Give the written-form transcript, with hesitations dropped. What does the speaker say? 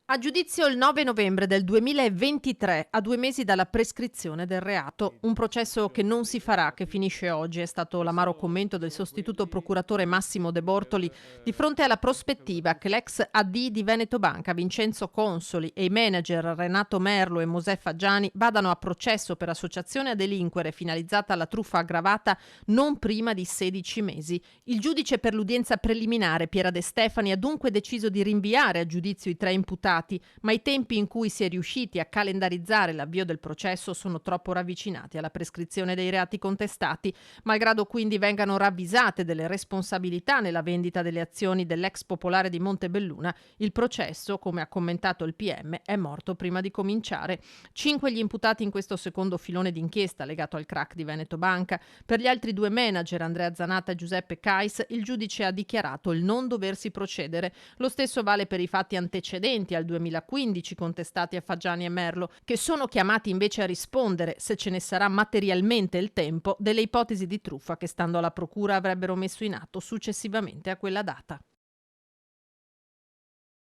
A giudizio il 9 novembre del 2023, a 2 mesi dalla prescrizione del reato. Un processo che non si farà, che finisce oggi, è stato l'amaro commento del sostituto procuratore Massimo De Bortoli di fronte alla prospettiva che l'ex AD di Veneto Banca, Vincenzo Consoli, e i manager Renato Merlo e Mosè Faggiani vadano a processo per associazione a delinquere finalizzata alla truffa aggravata non prima di 16 mesi. Il giudice per l'udienza preliminare, Piera De Stefani, ha dunque deciso di rinviare a giudizio i 3 imputati, ma i tempi in cui si è riusciti a calendarizzare l'avvio del processo sono troppo ravvicinati alla prescrizione dei reati contestati, malgrado quindi vengano ravvisate delle responsabilità nella vendita delle azioni dell'ex popolare di Montebelluna. Il processo, come ha commentato il PM, è morto prima di cominciare. 5 gli imputati in questo secondo filone d'inchiesta legato al crack di Veneto Banca. Per gli altri 2 manager, Andrea Zanatta e Giuseppe Cais, il giudice ha dichiarato il non doversi procedere. Lo stesso vale per i fatti antecedenti al 2015 contestati a Faggiani e Merlo, che sono chiamati invece a rispondere, se ce ne sarà materialmente il tempo, delle ipotesi di truffa che, stando alla procura, avrebbero messo in atto successivamente a quella data.